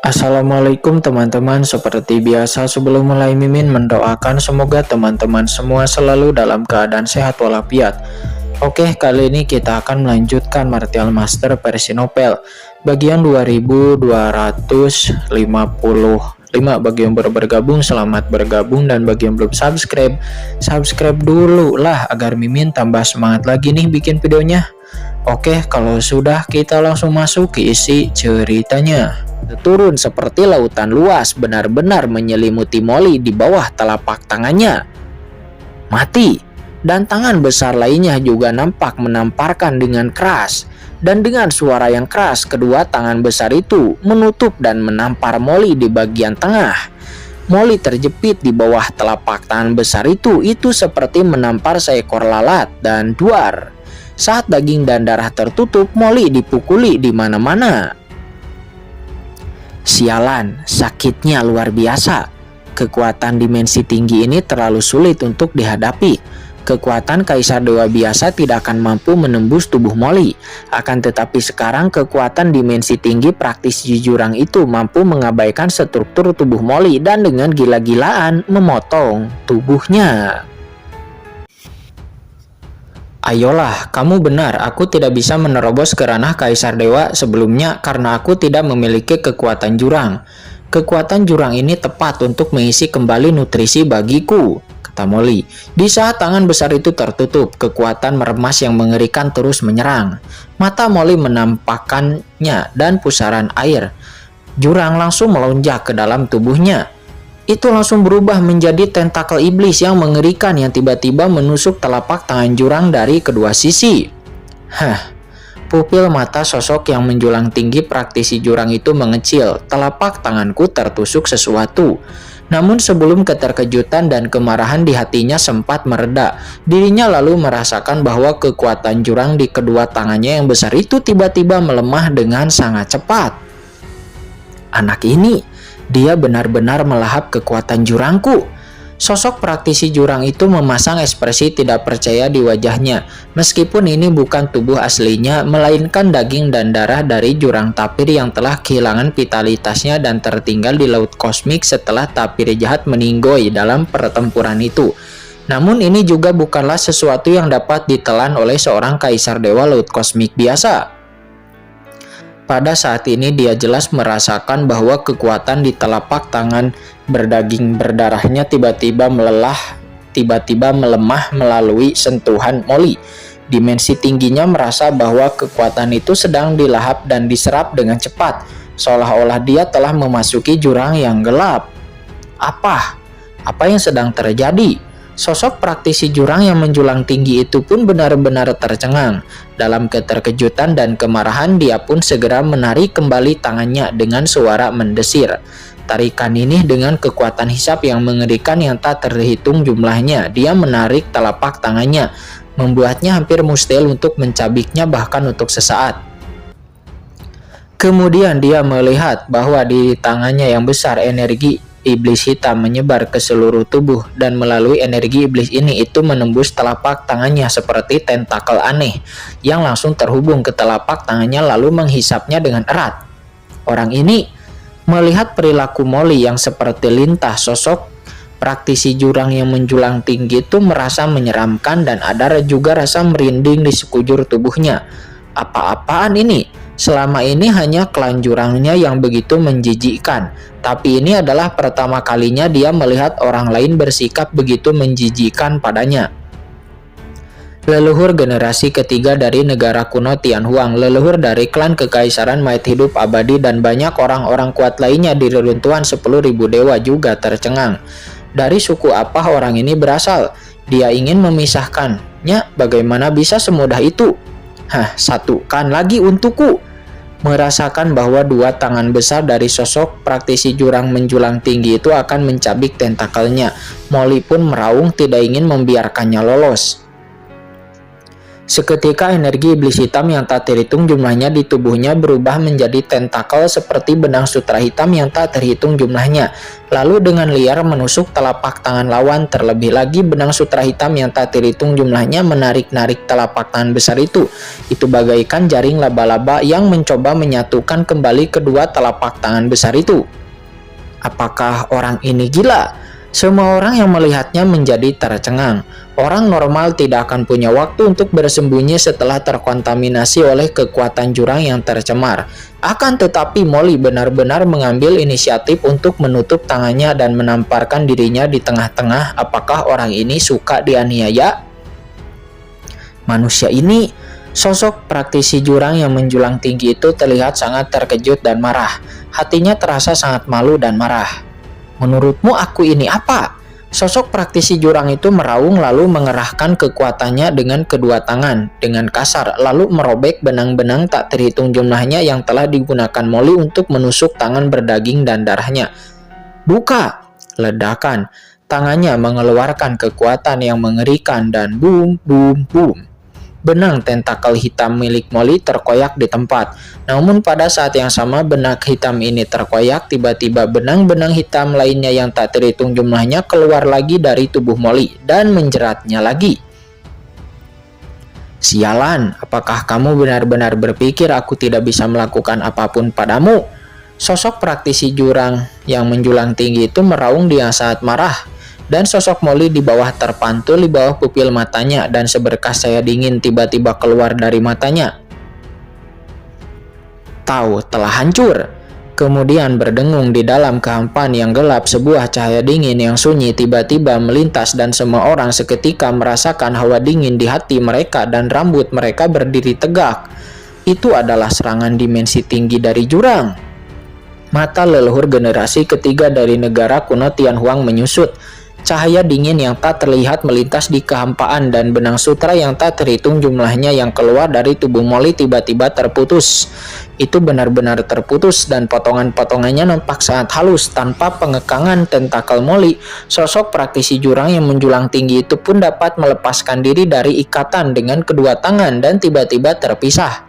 Assalamualaikum teman-teman, seperti biasa sebelum mulai Mimin mendoakan semoga teman-teman semua selalu dalam keadaan sehat walafiat. Oke, kali ini kita akan melanjutkan Martial Master versi novel bagian 2255. Bagi yang baru bergabung, selamat bergabung, dan bagi yang belum subscribe, subscribe dulu lah agar Mimin tambah semangat lagi nih bikin videonya. Oke, kalau sudah kita langsung masuk ke isi ceritanya. Turun seperti lautan luas, benar-benar menyelimuti Molly di bawah telapak tangannya. Mati, dan tangan besar lainnya juga nampak menamparkan dengan keras. Dan dengan suara yang keras, kedua tangan besar itu menutup dan menampar Molly di bagian tengah. Molly terjepit di bawah telapak tangan besar itu seperti menampar seekor lalat dan duar. Saat daging dan darah tertutup, Molly dipukuli di mana-mana. Sialan, sakitnya luar biasa. Kekuatan dimensi tinggi ini terlalu sulit untuk dihadapi. Kekuatan Kaisar Dewa biasa tidak akan mampu menembus tubuh Molly. Akan tetapi sekarang kekuatan dimensi tinggi praktisi jurang itu mampu mengabaikan struktur tubuh Molly dan dengan gila-gilaan memotong tubuhnya. Ayolah, kamu benar, aku tidak bisa menerobos ke ranah Kaisar Dewa sebelumnya karena aku tidak memiliki kekuatan jurang. Kekuatan jurang ini tepat untuk mengisi kembali nutrisi bagiku, kata Molly. Di saat tangan besar itu tertutup, kekuatan meremas yang mengerikan terus menyerang. Mata Molly menampakkannya dan pusaran air jurang langsung melonjak ke dalam tubuhnya. Itu langsung berubah menjadi tentakel iblis yang mengerikan yang tiba-tiba menusuk telapak tangan jurang dari kedua sisi. Pupil mata sosok yang menjulang tinggi praktisi jurang itu mengecil. Telapak tanganku tertusuk sesuatu. Namun sebelum keterkejutan dan kemarahan di hatinya sempat mereda, dirinya lalu merasakan bahwa kekuatan jurang di kedua tangannya yang besar itu tiba-tiba melemah dengan sangat cepat. Anak ini, dia benar-benar melahap kekuatan jurangku. Sosok praktisi jurang itu memasang ekspresi tidak percaya di wajahnya. Meskipun ini bukan tubuh aslinya, melainkan daging dan darah dari jurang tapir yang telah kehilangan vitalitasnya dan tertinggal di laut kosmik setelah tapir jahat meninggoy dalam pertempuran itu. Namun ini juga bukanlah sesuatu yang dapat ditelan oleh seorang Kaisar Dewa Laut Kosmik biasa. Pada saat ini dia jelas merasakan bahwa kekuatan di telapak tangan berdaging berdarahnya tiba-tiba melemah melalui sentuhan Molly. Dimensi tingginya merasa bahwa kekuatan itu sedang dilahap dan diserap dengan cepat, seolah-olah dia telah memasuki jurang yang gelap. Apa yang sedang terjadi? Sosok praktisi jurang yang menjulang tinggi itu pun benar-benar tercengang. Dalam keterkejutan dan kemarahan, dia pun segera menarik kembali tangannya dengan suara mendesir. Tarikan ini dengan kekuatan hisap yang mengerikan yang tak terhitung jumlahnya. Dia menarik telapak tangannya, membuatnya hampir mustahil untuk mencabiknya bahkan untuk sesaat. Kemudian dia melihat bahwa di tangannya yang besar energi iblis hitam menyebar ke seluruh tubuh, dan melalui energi iblis ini itu menembus telapak tangannya seperti tentakel aneh yang langsung terhubung ke telapak tangannya lalu menghisapnya dengan erat. Orang ini melihat perilaku Molly yang seperti lintah. Sosok praktisi jurang yang menjulang tinggi itu merasa menyeramkan dan ada juga rasa merinding di sekujur tubuhnya. Apa-apaan ini? Selama ini hanya klan jurangnya yang begitu menjijikkan, tapi ini adalah pertama kalinya dia melihat orang lain bersikap begitu menjijikkan padanya. Leluhur generasi ketiga dari negara kuno Tianhuang, leluhur dari klan kekaisaran Mayat Hidup Abadi, dan banyak orang-orang kuat lainnya di reruntuhan 10.000 dewa juga tercengang. Dari suku apa orang ini berasal? Dia ingin memisahkannya, bagaimana bisa semudah itu? Satukan lagi untukku. Merasakan bahwa dua tangan besar dari sosok praktisi jurang menjulang tinggi itu akan mencabik tentakelnya, Molly pun meraung tidak ingin membiarkannya lolos. Seketika energi iblis hitam yang tak terhitung jumlahnya di tubuhnya berubah menjadi tentakel seperti benang sutra hitam yang tak terhitung jumlahnya. Lalu dengan liar menusuk telapak tangan lawan, terlebih lagi benang sutra hitam yang tak terhitung jumlahnya menarik-narik telapak tangan besar itu. Itu bagaikan jaring laba-laba yang mencoba menyatukan kembali kedua telapak tangan besar itu. Apakah orang ini gila? Semua orang yang melihatnya menjadi tercengang. Orang normal tidak akan punya waktu untuk bersembunyi setelah terkontaminasi oleh kekuatan jurang yang tercemar. Akan tetapi Molly benar-benar mengambil inisiatif untuk menutup tangannya dan menamparkan dirinya di tengah-tengah. Apakah orang ini suka dianiaya? Manusia ini, sosok praktisi jurang yang menjulang tinggi itu terlihat sangat terkejut dan marah. Hatinya terasa sangat malu dan marah. Menurutmu aku ini apa? Sosok praktisi jurang itu meraung lalu mengerahkan kekuatannya dengan kedua tangan dengan kasar, lalu merobek benang-benang tak terhitung jumlahnya yang telah digunakan Molly untuk menusuk tangan berdaging dan darahnya. Buka! Ledakan. Tangannya mengeluarkan kekuatan yang mengerikan dan boom, boom, boom. Benang tentakel hitam milik Molly terkoyak di tempat. Namun pada saat yang sama benang hitam ini terkoyak, tiba-tiba benang-benang hitam lainnya yang tak terhitung jumlahnya keluar lagi dari tubuh Molly dan menjeratnya lagi. Sialan, apakah kamu benar-benar berpikir aku tidak bisa melakukan apapun padamu? Sosok praktisi jurang yang menjulang tinggi itu meraung dengan sangat marah. Dan sosok Molly di bawah terpantul di bawah pupil matanya dan seberkas cahaya dingin tiba-tiba keluar dari matanya. Tahu telah hancur. Kemudian berdengung di dalam kehampaan yang gelap, sebuah cahaya dingin yang sunyi tiba-tiba melintas dan semua orang seketika merasakan hawa dingin di hati mereka dan rambut mereka berdiri tegak. Itu adalah serangan dimensi tinggi dari jurang. Mata leluhur generasi ketiga dari negara kuno Tianhuang menyusut. Cahaya dingin yang tak terlihat melintas di kehampaan dan benang sutra yang tak terhitung jumlahnya yang keluar dari tubuh Molly tiba-tiba terputus. Itu benar-benar terputus dan potongan-potongannya nampak sangat halus tanpa pengekangan tentakel Molly. Sosok praktisi jurang yang menjulang tinggi itu pun dapat melepaskan diri dari ikatan dengan kedua tangan dan tiba-tiba terpisah.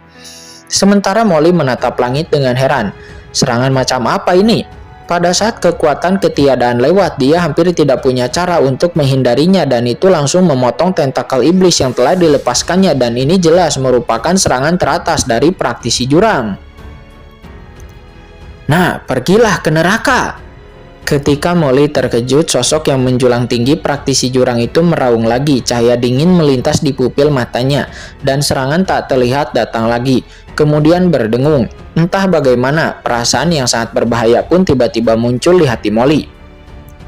Sementara Molly menatap langit dengan heran. Serangan macam apa ini? Pada saat kekuatan ketiadaan lewat, dia hampir tidak punya cara untuk menghindarinya dan itu langsung memotong tentakel iblis yang telah dilepaskannya dan ini jelas merupakan serangan teratas dari praktisi jurang. Nah, pergilah ke neraka. Ketika Molly terkejut, sosok yang menjulang tinggi praktisi jurang itu meraung lagi. Cahaya dingin melintas di pupil matanya dan serangan tak terlihat datang lagi. Kemudian berdengung. Entah bagaimana, perasaan yang sangat berbahaya pun tiba-tiba muncul di hati Molly.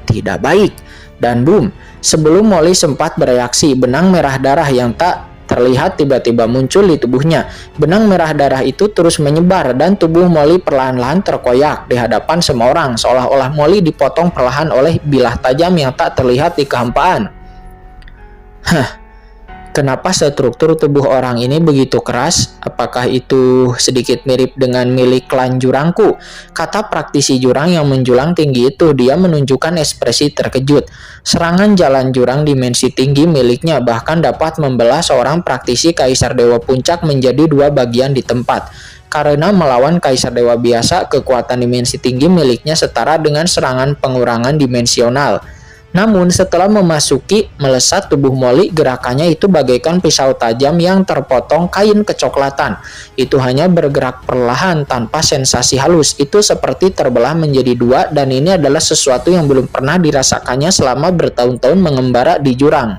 Tidak baik. Dan boom, sebelum Molly sempat bereaksi, benang merah darah yang tak terlihat tiba-tiba muncul di tubuhnya. Benang merah darah itu terus menyebar dan tubuh Molly perlahan-lahan terkoyak di hadapan semua orang, seolah-olah Molly dipotong perlahan oleh bilah tajam yang tak terlihat di kehampaan. Kenapa struktur tubuh orang ini begitu keras? Apakah itu sedikit mirip dengan milik klan jurangku? Kata praktisi jurang yang menjulang tinggi itu. Dia menunjukkan ekspresi terkejut. Serangan jalan jurang dimensi tinggi miliknya bahkan dapat membelah seorang praktisi Kaisar Dewa Puncak menjadi dua bagian di tempat. Karena melawan Kaisar Dewa biasa, kekuatan dimensi tinggi miliknya setara dengan serangan pengurangan dimensional. Namun setelah memasuki melesat tubuh Molly, gerakannya itu bagaikan pisau tajam yang terpotong kain kecoklatan. Itu hanya bergerak perlahan tanpa sensasi halus. Itu seperti terbelah menjadi dua dan ini adalah sesuatu yang belum pernah dirasakannya selama bertahun-tahun mengembara di jurang.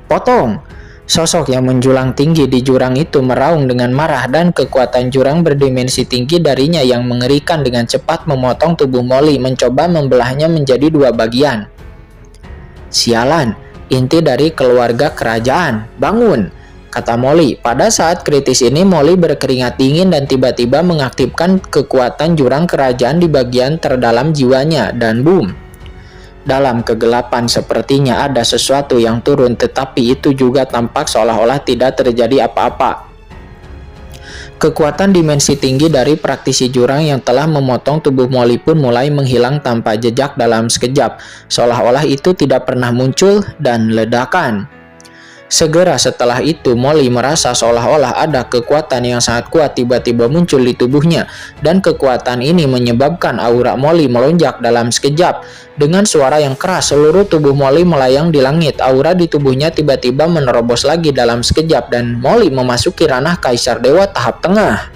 Potong! Sosok yang menjulang tinggi di jurang itu meraung dengan marah dan kekuatan jurang berdimensi tinggi darinya yang mengerikan dengan cepat memotong tubuh Molly, mencoba membelahnya menjadi dua bagian. Sialan, inti dari keluarga kerajaan, bangun, kata Molly. Pada saat kritis ini Molly berkeringat dingin dan tiba-tiba mengaktifkan kekuatan jurang kerajaan di bagian terdalam jiwanya dan boom. Dalam kegelapan sepertinya ada sesuatu yang turun, tetapi itu juga tampak seolah-olah tidak terjadi apa-apa. Kekuatan dimensi tinggi dari praktisi jurang yang telah memotong tubuh Molly pun mulai menghilang tanpa jejak dalam sekejap, seolah-olah itu tidak pernah muncul dan ledakan. Segera setelah itu, Molly merasa seolah-olah ada kekuatan yang sangat kuat tiba-tiba muncul di tubuhnya, dan kekuatan ini menyebabkan aura Molly melonjak dalam sekejap. Dengan suara yang keras, seluruh tubuh Molly melayang di langit. Aura di tubuhnya tiba-tiba menerobos lagi dalam sekejap, dan Molly memasuki ranah Kaisar Dewa tahap tengah.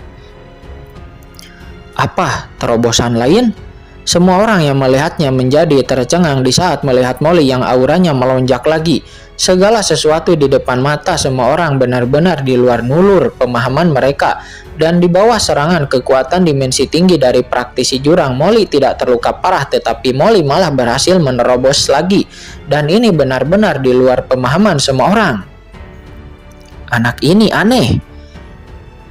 Apa terobosan lain? Semua orang yang melihatnya menjadi tercengang di saat melihat Molly yang auranya melonjak lagi. Segala sesuatu di depan mata semua orang benar-benar di luar nulur pemahaman mereka. Dan di bawah serangan kekuatan dimensi tinggi dari praktisi jurang, Molly tidak terluka parah, tetapi Molly malah berhasil menerobos lagi. Dan ini benar-benar di luar pemahaman semua orang. Anak ini aneh.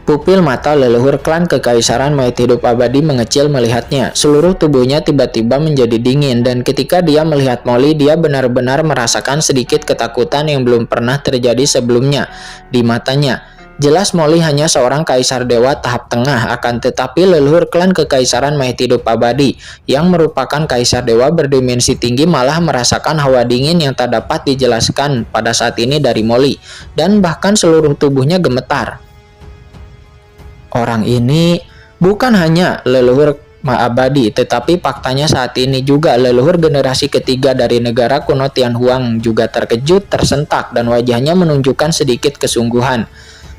Pupil mata leluhur klan Kekaisaran Mayat Hidup Abadi mengecil melihatnya. Seluruh tubuhnya tiba-tiba menjadi dingin, dan ketika dia melihat Molly, dia benar-benar merasakan sedikit ketakutan yang belum pernah terjadi sebelumnya di matanya. Jelas Molly hanya seorang Kaisar Dewa tahap tengah, akan tetapi leluhur klan Kekaisaran Mayat Hidup Abadi yang merupakan Kaisar Dewa berdimensi tinggi malah merasakan hawa dingin yang tak dapat dijelaskan pada saat ini dari Molly, dan bahkan seluruh tubuhnya gemetar. Orang ini bukan hanya leluhur abadi, tetapi faktanya saat ini juga leluhur generasi ketiga dari negara kuno Tianhuang juga terkejut, tersentak, dan wajahnya menunjukkan sedikit kesungguhan.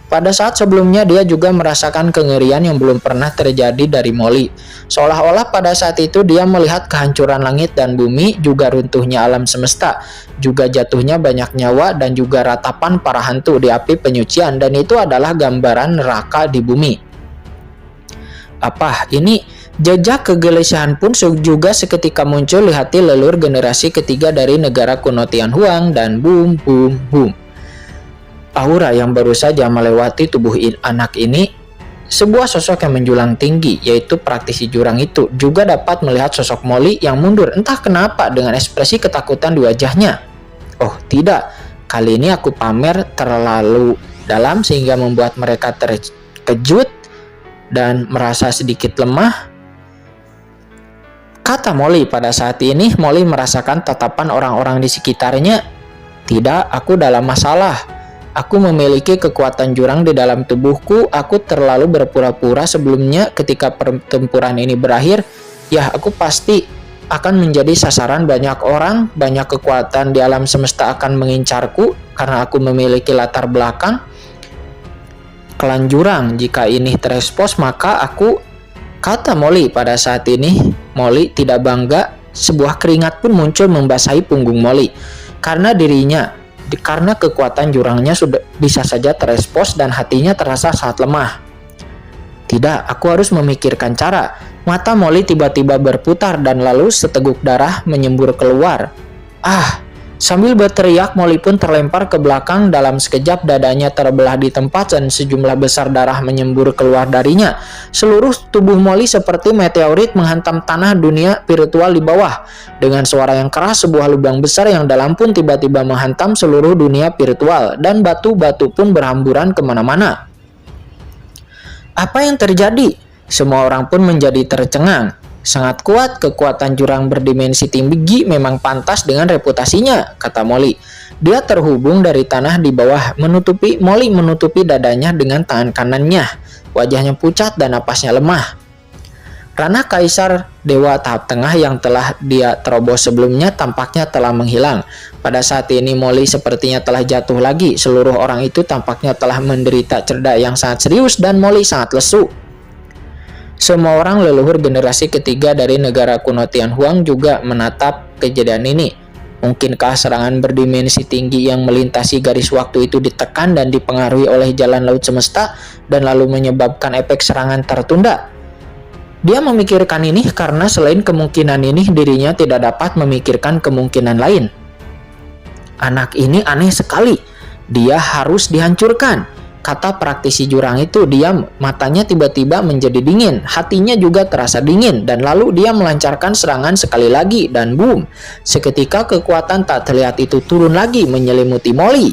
Pada saat sebelumnya dia juga merasakan kengerian yang belum pernah terjadi dari Molly. Seolah-olah pada saat itu dia melihat kehancuran langit dan bumi, juga runtuhnya alam semesta, juga jatuhnya banyak nyawa, dan juga ratapan para hantu di api penyucian, dan itu adalah gambaran neraka di bumi. Apa ini? Jejak kegelisahan pun juga seketika muncul di hati leluhur generasi ketiga dari negara kuno Tianhuang, dan boom boom boom. Aura yang baru saja melewati tubuh anak ini, sebuah sosok yang menjulang tinggi, yaitu praktisi jurang itu, juga dapat melihat sosok Molly yang mundur entah kenapa dengan ekspresi ketakutan di wajahnya. Oh tidak, kali ini aku pamer terlalu dalam sehingga membuat mereka terkejut dan merasa sedikit lemah, kata Molly. Pada saat ini Molly merasakan tatapan orang-orang di sekitarnya. Tidak, aku dalam masalah. Aku memiliki kekuatan jurang di dalam tubuhku. Aku terlalu berpura-pura sebelumnya. Ketika pertempuran ini berakhir, ya aku pasti akan menjadi sasaran banyak orang. Banyak kekuatan di alam semesta akan mengincarku karena aku memiliki latar belakang klan jurang. Jika ini terekspos, maka aku, kata Molly. Pada saat ini Molly tidak bangga. Sebuah keringat pun muncul membasahi punggung Molly karena kekuatan jurangnya sudah bisa saja terekspos dan hatinya terasa sangat lemah. Tidak, aku harus memikirkan cara. Mata Molly tiba-tiba berputar dan lalu seteguk darah menyembur keluar. Sambil berteriak, Molly pun terlempar ke belakang. Dalam sekejap dadanya terbelah di tempat dan sejumlah besar darah menyembur keluar darinya. Seluruh tubuh Molly seperti meteorit menghantam tanah dunia virtual di bawah. Dengan suara yang keras, sebuah lubang besar yang dalam pun tiba-tiba menghantam seluruh dunia virtual, dan batu-batu pun berhamburan kemana-mana. Apa yang terjadi? Semua orang pun menjadi tercengang. Sangat kuat, kekuatan jurang berdimensi tinggi memang pantas dengan reputasinya, kata Molly. Dia terhubung dari tanah di bawah. Molly menutupi dadanya dengan tangan kanannya. Wajahnya pucat dan napasnya lemah. Ranah Kaisar Dewa tahap tengah yang telah dia terobos sebelumnya tampaknya telah menghilang. Pada saat ini Molly sepertinya telah jatuh lagi. Seluruh orang itu tampaknya telah menderita cerdak yang sangat serius, dan Molly sangat lesu. Semua orang leluhur generasi ketiga dari negara kuno Tianhuang juga menatap kejadian ini. Mungkinkah serangan berdimensi tinggi yang melintasi garis waktu itu ditekan dan dipengaruhi oleh jalan laut semesta dan lalu menyebabkan efek serangan tertunda? Dia memikirkan ini karena selain kemungkinan ini, dirinya tidak dapat memikirkan kemungkinan lain. Anak ini aneh sekali. Dia harus dihancurkan, kata praktisi jurang itu. Diam, matanya tiba-tiba menjadi dingin, hatinya juga terasa dingin, dan lalu dia melancarkan serangan sekali lagi, dan boom, seketika kekuatan tak terlihat itu turun lagi menyelimuti Molly.